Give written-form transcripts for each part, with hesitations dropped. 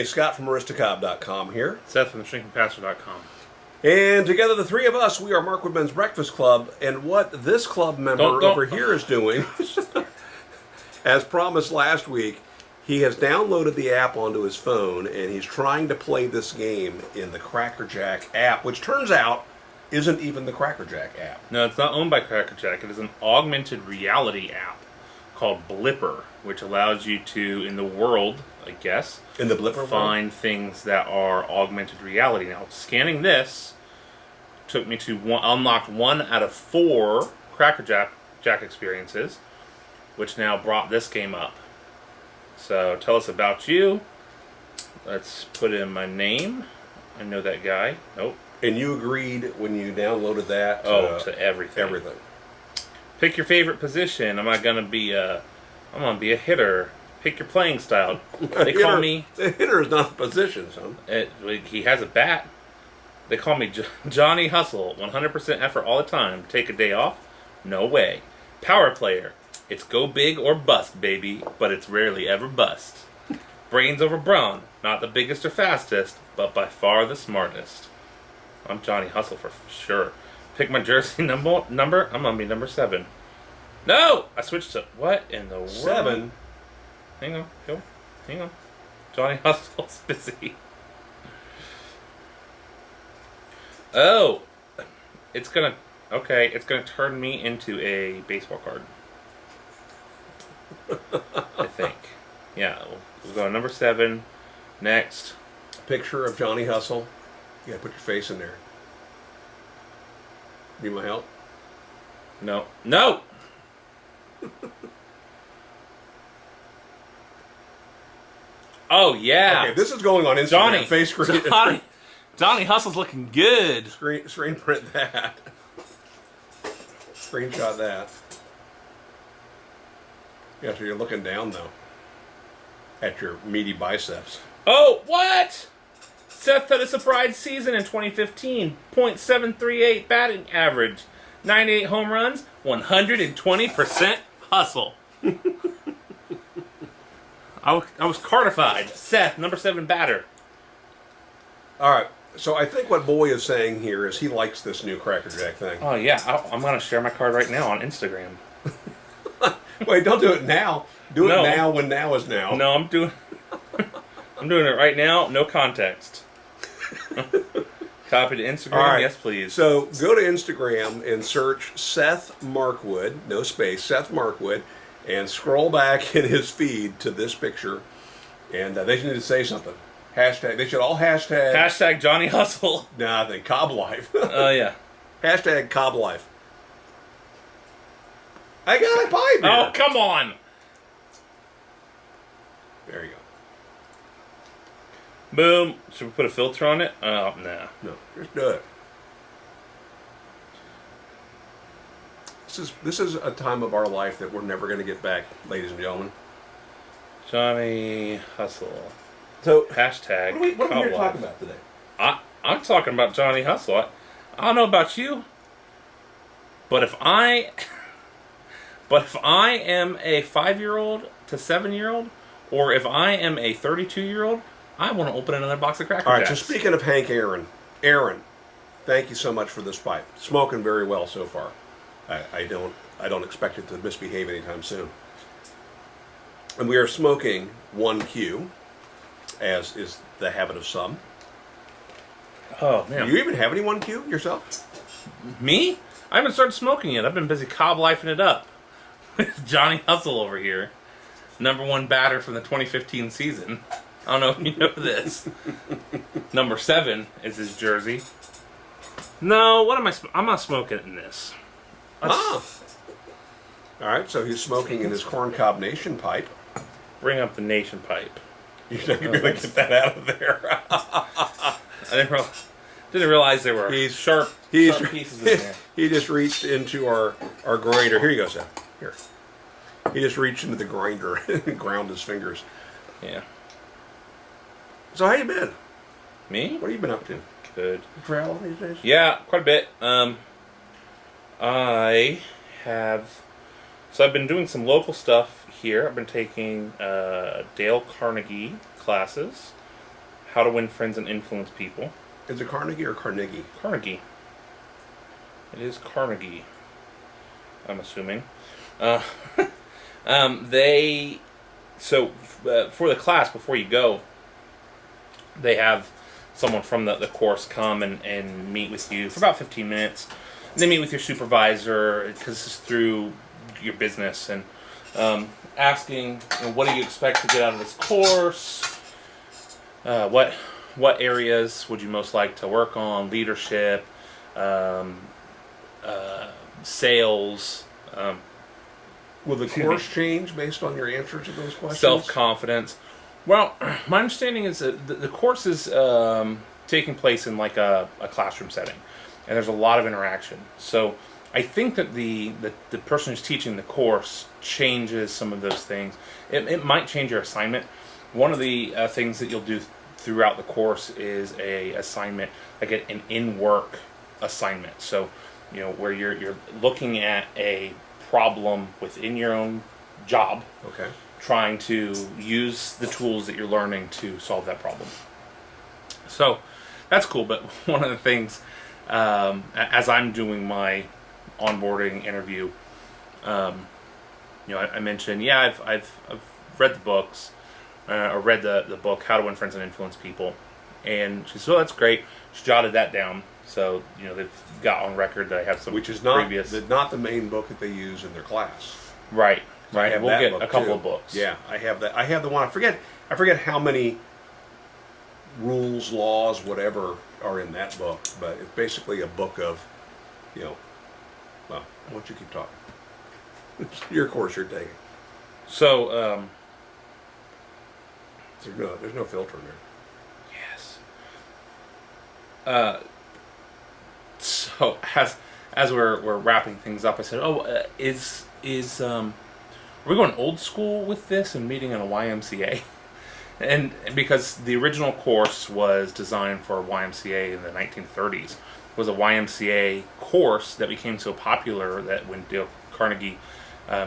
Hey, Scott from Aristocob.com here. Seth from TheShrinkingPastor.com. And together, the three of us, we are Mark Woodman's Breakfast Club. And what this club member over here is doing, as promised last week, he has downloaded the app onto his phone, and he's trying to play this game in the Cracker Jack app, which turns out isn't even the Cracker Jack app. No, it's not owned by Cracker Jack. It is an augmented reality app called Blipper, which allows you to, in the world, I guess, in the Blipper find things that are augmented reality. Now, scanning this took me to unlock 1 out of 4 Cracker Jack experiences, which now brought this game up. So, tell us about you. Let's put in my name. I know that guy. Nope. And you agreed when you downloaded that to everything. Everything. Pick your favorite position. Am I gonna be a hitter? Pick your playing style. They call me the hitter is not the position, son. He has a bat. They call me Johnny Hustle. 100% effort all the time. Take a day off? No way. Power player. It's go big or bust, baby, but it's rarely ever bust. Brains over brawn. Not the biggest or fastest, but by far the smartest. I'm Johnny Hustle for sure. Pick my jersey number. I'm gonna be number 7. No, I switched to what in the world? 7. Hang on. Johnny Hustle's busy. Oh, it's gonna turn me into a baseball card. I think. Yeah, we'll go number 7. Next. Picture of Johnny Hustle. You gotta put your face in there. Need my help? No. Oh yeah. Okay, this is going on Instagram. Face screen. Johnny Hustle's looking good. Screen print that. Screenshot that. Yeah, so you're looking down though at your meaty biceps. Oh, what? Seth had a surprise season in 2015. .738 batting average. 98 home runs. 120% hustle. I was cardified. Seth, number 7 batter. All right. So I think what Boy is saying here is he likes this new Cracker Jack thing. Oh, yeah. I'm going to share my card right now on Instagram. Wait, don't do it now. Do it now when now is now. No, I'm doing it right now. No context. Copy to Instagram. All right. Yes, please. So go to Instagram and search Seth Markwood, no space, Seth Markwood, and scroll back in his feed to this picture. And they should need to say something. Hashtag. They should all hashtag. Hashtag Johnny Hustle. Nah, they Cobb Life. Oh, yeah. Hashtag Cobb Life. I got a pipe here. Oh, come on. There you go. Boom. Should we put a filter on it? Oh, nah. No, just do it. This is a time of our life that we're never going to get back, ladies and gentlemen. Johnny Hustle. So, hashtag. What are we here to talk about today? I'm talking about Johnny Hustle. I don't know about you, but if I am a 5-year-old to 7-year-old, or if I am a 32-year-old, I want to open another box of Cracker Jacks. All right, so speaking of Hank Aaron, thank you so much for this pipe. Smoking very well so far. I don't expect it to misbehave anytime soon. And we are smoking 1Q, as is the habit of some. Oh, man. Do you even have any 1Q yourself? Me? I haven't started smoking yet. I've been busy Cobb Lifing it up. With Johnny Hustle over here. Number 1 batter from the 2015 season. I don't know if you know this. Number 7 is his jersey. No, what am I? I'm not smoking in this. All right, so he's smoking in his Corncob Nation pipe. Bring up the Nation pipe. You're not going to be able to get that out of there. I didn't realize there were sharp pieces in there. He just reached into our grinder. Here you go, Sam. Here. He just reached into the grinder and ground his fingers. Yeah. So how you been? Me? What have you been up to? Good. You travel these days? Yeah, quite a bit. I've been doing some local stuff here. I've been taking Dale Carnegie classes How to Win Friends and Influence People. Is it Carnegie or Carnegie? Carnegie. It is Carnegie, I'm assuming. For the class, before you go, they have someone from the course come and meet with you for about 15 minutes. They meet with your supervisor, because it's through your business, and asking, what do you expect to get out of this course? What areas would you most like to work on? Leadership, sales. Will the course change based on your answer to those questions? Self-confidence. Well, my understanding is that the course is taking place in like a classroom setting, and there's a lot of interaction. So I think that the person who's teaching the course changes some of those things. It might change your assignment. One of the things that you'll do throughout the course is a assignment, like an in-work assignment. So, where you're looking at a problem within your own job, okay, trying to use the tools that you're learning to solve that problem. So that's cool. But one of the things, as I'm doing my onboarding interview, I mentioned, I've read the books, or read the book How to Win Friends and Influence People, and she said, "Oh, that's great." She jotted that down. So, they've got on record that I have some, which is not previous... not the main book that they use in their class. Right. We'll get a couple of books. Yeah, I have that. I have the one. I forget how many rules, laws, whatever are in that book, but it's basically a book of, well, why don't you keep talking? It's your course you're taking. So, there's no filter in there. Yes. So as we're wrapping things up, I said, are we going old school with this and meeting in a YMCA? And because the original course was designed for YMCA in the 1930s, it was a YMCA course that became so popular that when Dale Carnegie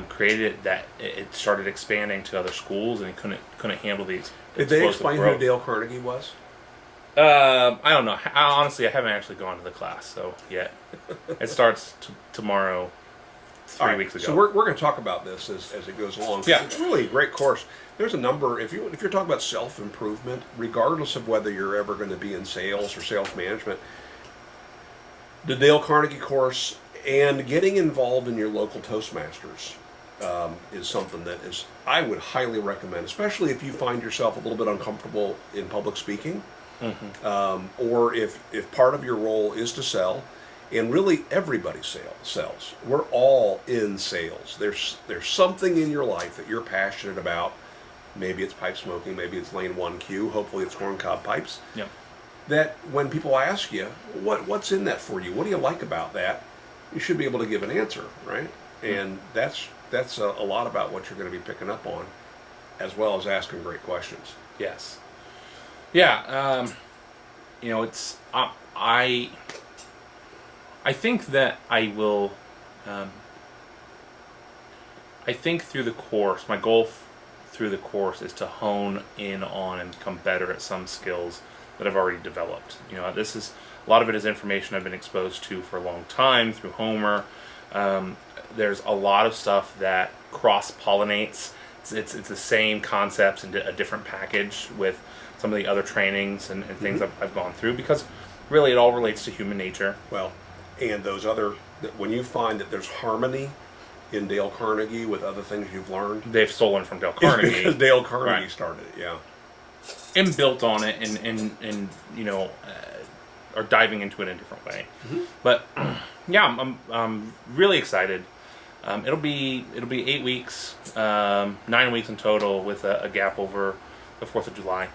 created it, that it started expanding to other schools, and he couldn't handle these. Did they explain who Dale Carnegie was? I don't know. Honestly, I haven't actually gone to the class yet. It starts tomorrow, 3 weeks ago. So we're going to talk about this as it goes along. Yeah. It's really a great course. There's a number, if you're talking about self-improvement, regardless of whether you're ever going to be in sales or sales management, the Dale Carnegie course and getting involved in your local Toastmasters is something that I would highly recommend, especially if you find yourself a little bit uncomfortable in public speaking. Mm-hmm. Or if part of your role is to sell, and really everybody sells. We're all in sales. There's something in your life that you're passionate about. Maybe it's pipe smoking, maybe it's lane 1Q, hopefully it's corncob pipes. Yep. That when people ask you, what's in that for you? What do you like about that? You should be able to give an answer, right? Mm-hmm. And that's a lot about what you're going to be picking up on, as well as asking great questions. Yes. Yeah, it's I think that I will. I think through the course, my goal through the course is to hone in on and become better at some skills that I've already developed. This is a lot of it is information I've been exposed to for a long time through Homer. There's a lot of stuff that cross-pollinates. It's the same concepts in a different package with some of the other trainings and things I've gone through, because really it all relates to human nature. Well, and when you find that there's harmony in Dale Carnegie with other things you've learned, they've stolen from Dale Carnegie. It's because Dale Carnegie started it, yeah. And built on it and are diving into it in a different way. Mm-hmm. But yeah, I'm really excited. It'll be 8 weeks, 9 weeks in total, with a gap over the 4th of July.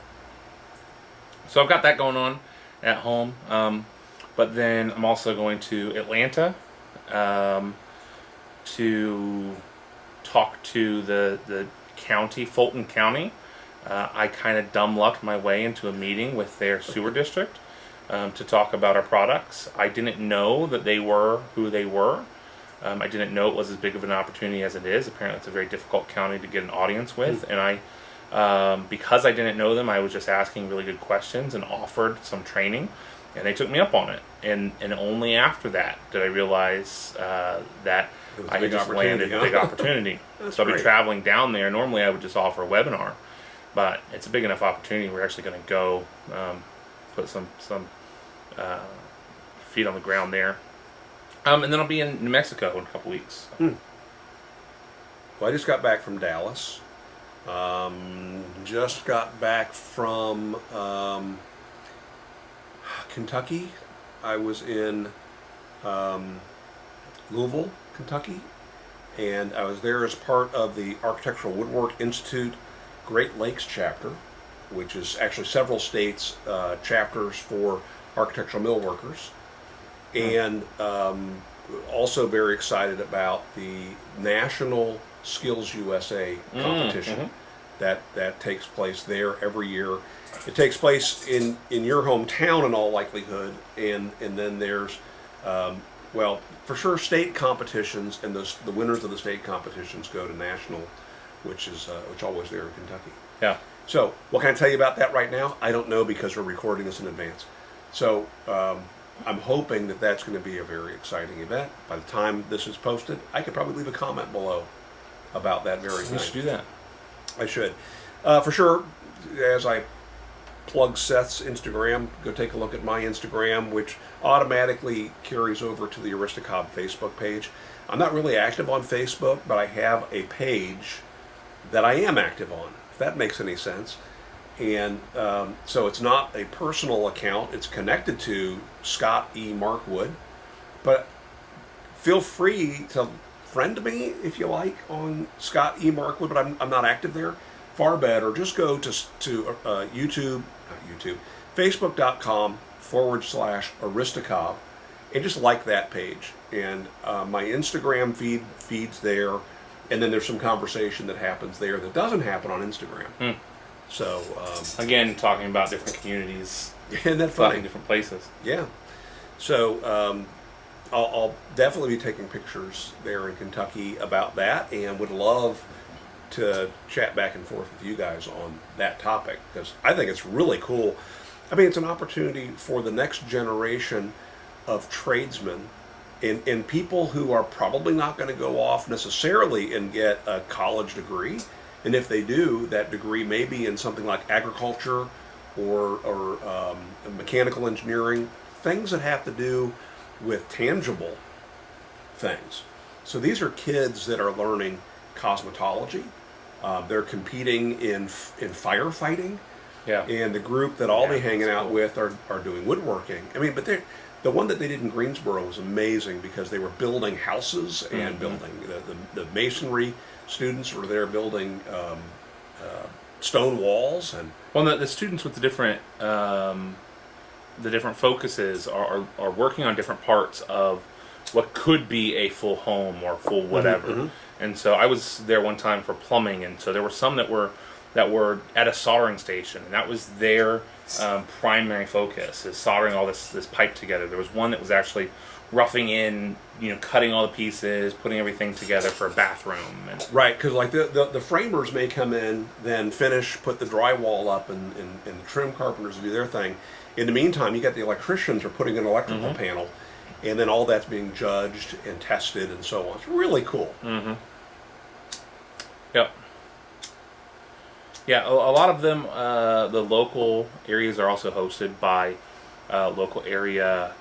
So I've got that going on at home. But then I'm also going to Atlanta to talk to the county, Fulton County. I kind of dumb lucked my way into a meeting with their sewer district to talk about our products. I didn't know that they were who they were. I didn't know it was as big of an opportunity as it is. Apparently it's a very difficult county to get an audience with, and I Because I didn't know them, I was just asking really good questions and offered some training, and they took me up on it. And only after that did I realize that I had just landed a big opportunity. So I'll be traveling down there. Normally I would just offer a webinar, but it's a big enough opportunity. We're actually going to go put some feet on the ground there. And then I'll be in New Mexico in a couple weeks. Well, I just got back from Dallas. Just got back from Kentucky. I was in Louisville, Kentucky, and I was there as part of the Architectural Woodwork Institute Great Lakes chapter, which is actually several states' chapters for architectural millworkers. And also very excited about the national SkillsUSA competition that takes place there every year. It takes place in your hometown in all likelihood, and then there's well, for sure state competitions, and the winners of the state competitions go to national, which always there in Kentucky. Yeah. So what can I tell you about that right now? I don't know, because we're recording this in advance. So I'm hoping that that's going to be a very exciting event. By the time this is posted, I could probably leave a comment below about that very thing. You should do that. I should. For sure, as I plug Seth's Instagram, go take a look at my Instagram, which automatically carries over to the Aristocob Facebook page. I'm not really active on Facebook, but I have a page that I am active on, if that makes any sense. And so it's not a personal account. It's connected to Scott E. Markwood. But feel free to friend me if you like on Scott E. Markwood, but I'm not active there. Far better, just go to Facebook.com/Aristocob and just like that page. And my Instagram feeds there, and then there's some conversation that happens there that doesn't happen on Instagram. So again, talking about different communities, isn't that funny? Different places. Yeah. So I'll definitely be taking pictures there in Kentucky about that, and would love to chat back and forth with you guys on that topic, because I think it's really cool. I mean, it's an opportunity for the next generation of tradesmen and people who are probably not going to go off necessarily and get a college degree. And if they do, that degree may be in something like agriculture or mechanical engineering, things that have to do with tangible things. So these are kids that are learning cosmetology. They're competing in firefighting. Yeah. And the group that I'll be hanging out with are doing woodworking. I mean, but the one that they did in Greensboro was amazing, because they were building houses and building the masonry students were there building stone walls. And well, the students with the different focuses are working on different parts of what could be a full home or full whatever. And so I was there one time for plumbing, and so there were some that were at a soldering station, and that was their primary focus, is soldering all this pipe together. There was one that was actually roughing in, cutting all the pieces, putting everything together for a bathroom. And right, because like the framers may come in, then finish, put the drywall up, and the trim carpenters do their thing. In the meantime, you got the electricians are putting an electrical panel, and then all that's being judged and tested and so on. It's really cool. Yep. Yeah, a lot of them, the local areas are also hosted by local area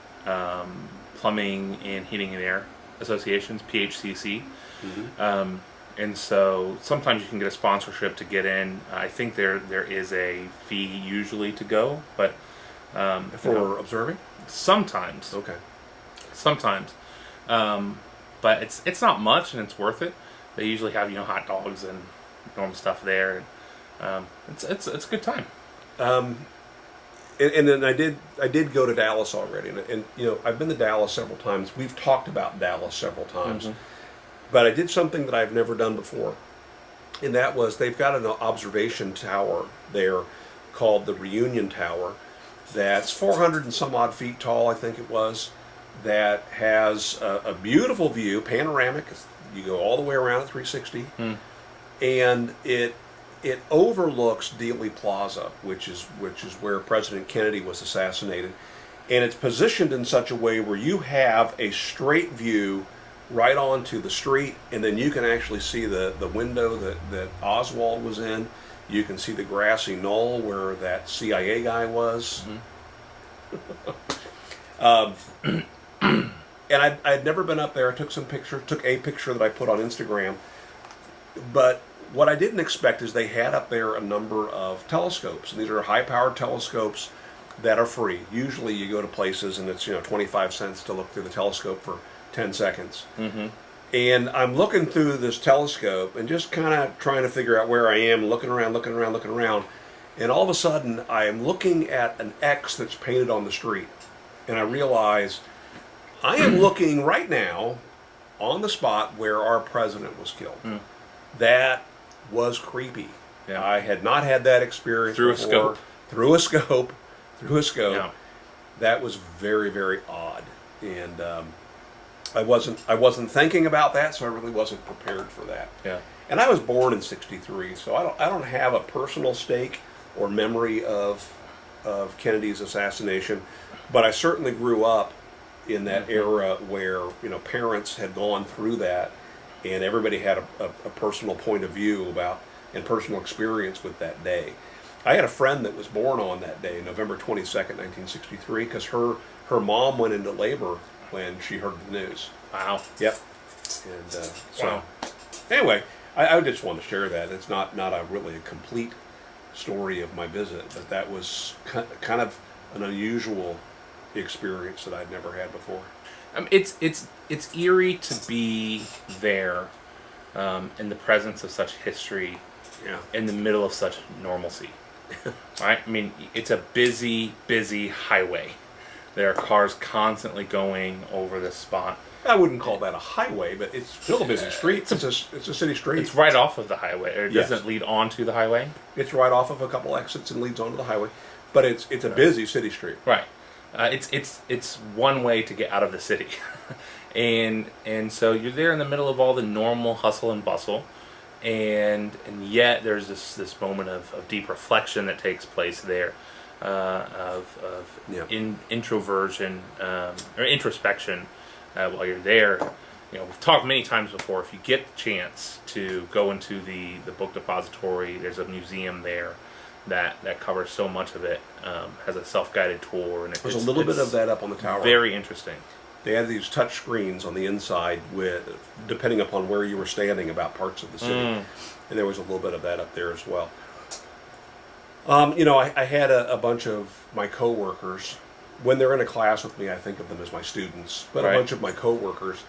plumbing and heating and air associations, PHCC. And so sometimes you can get a sponsorship to get in. I think there is a fee usually to go, but for observing? Sometimes. Okay. Sometimes. But it's not much, and it's worth it. They usually have hot dogs and normal stuff there. It's a good time. And then I did go to Dallas already, and I've been to Dallas several times. We've talked about Dallas several times, but I did something that I've never done before, and that was they've got an observation tower there called the Reunion Tower, that's 400 and some odd feet tall, I think it was, that has a beautiful view, panoramic. You go all the way around at 360, and it overlooks Dealey Plaza, which is where President Kennedy was assassinated, and it's positioned in such a way where you have a straight view right onto the street, and then you can actually see the window that Oswald was in. You can see the grassy knoll where that CIA guy was. And I'd never been up there. I took a picture that I put on Instagram. But what I didn't expect is they had up there a number of telescopes. And these are high-powered telescopes that are free. Usually you go to places and it's 25 cents to look through the telescope for 10 seconds. And I'm looking through this telescope and just kind of trying to figure out where I am, looking around. And all of a sudden, I am looking at an X that's painted on the street. And I realize I am looking right now on the spot where our president was killed. That was creepy. Yeah. I had not had that experience before. Through a scope. Yeah. That was very, very odd. And I wasn't thinking about that, so I really wasn't prepared for that. Yeah. And I was born in '63, so I don't have a personal stake or memory of Kennedy's assassination, but I certainly grew up in that era where parents had gone through that, and everybody had a personal point of view about and personal experience with that day. I had a friend that was born on that day, November 22nd, 1963, because her mom went into labor when she heard the news. Wow. Yep. And so, anyway, I just want to share that. It's not really a complete story of my visit, but that was kind of an unusual experience that I'd never had before. It's eerie to be there in the presence of such history, in the middle of such normalcy. Right? I mean, it's a busy highway. There are cars constantly going over this spot. I wouldn't call that a highway, but it's still a busy street. It's a city street. It's right off of the highway, or it doesn't lead onto the highway. It's right off of a couple exits and leads onto the highway, but it's a busy city street. Right. It's one way to get out of the city, and so you're there in the middle of all the normal hustle and bustle, and yet there's this moment of deep reflection that takes place there, introversion or introspection while you're there. We've talked many times before. If you get the chance to go into the book depository, there's a museum there that covers so much of it. Has a self-guided tour, and there's a little bit of that up on the tower. Very interesting. They had these touch screens on the inside with, depending upon where you were standing, about parts of the city, and there was a little bit of that up there as well. I had a bunch of my coworkers. When they're in a class with me, I think of them as my students, but a bunch of my coworkers,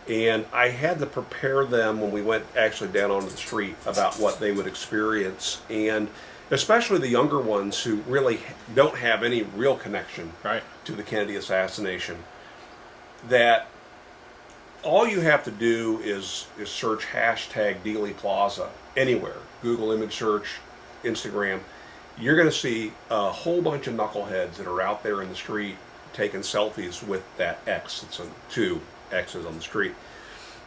and I had to prepare them when we went actually down onto the street about what they would experience, and especially the younger ones who really don't have any real connection to the Kennedy assassination, that all you have to do is search hashtag Dealey Plaza anywhere, Google image search, Instagram. You're going to see a whole bunch of knuckleheads that are out there in the street taking selfies with that X. It's two X's on the street.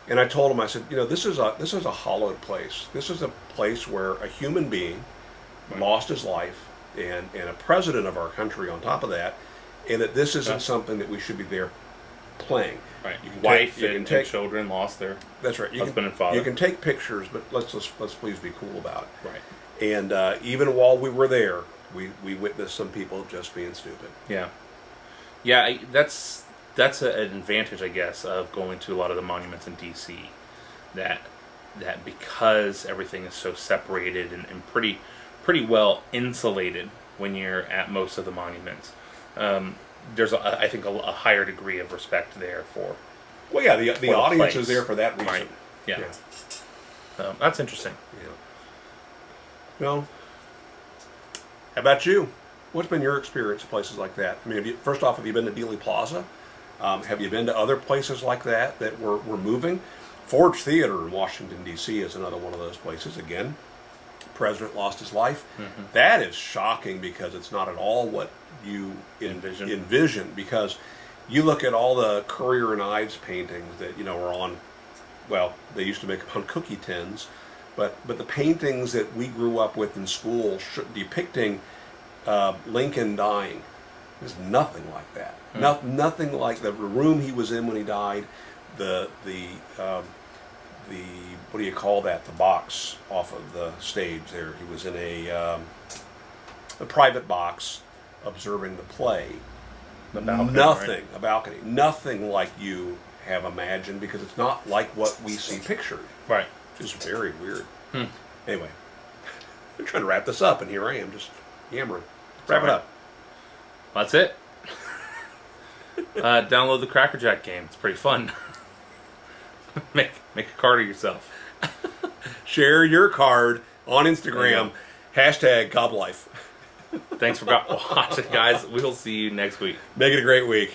And I told them, I said, this is a hallowed place. This is a place where a human being lost his life, and a president of our country on top of that, and that this isn't something that we should be there playing. Right. Wife and children lost their husband and father. You can take pictures, but let's please be cool about it. Right. And even while we were there, we witnessed some people just being stupid. Yeah. That's an advantage, I guess, of going to a lot of the monuments in D.C. That because everything is so separated and pretty well insulated when you're at most of the monuments. There's, I think, a higher degree of respect there for. Well, yeah, the audience is there for that reason. Right. Yeah. That's interesting. Yeah. Well, how about you? What's been your experience at places like that? I mean, first off, have you been to Dealey Plaza? Have you been to other places like that were moving? Ford Theater in Washington, D.C. is another one of those places. Again, the president lost his life. That is shocking because it's not at all what you envision. Because you look at all the Currier and Ives paintings that are on, well, they used to make them on cookie tins, But the paintings that we grew up with in school depicting Lincoln dying, there's nothing like that. Nothing like the room he was in when he died. The what do you call that? The box off of the stage there. He was in a private box observing the play. The balcony, nothing, right? a balcony. Nothing like you have imagined, because it's not like what we see pictured. Right. Just very weird. Anyway, I'm trying to wrap this up, and here I am just yammering. Wrap it up. That's it. Download the Cracker Jack game. It's pretty fun. make a card of yourself. Share your card on Instagram. Hashtag Cobb Life. Thanks for watching, guys. We'll see you next week. Make it a great week.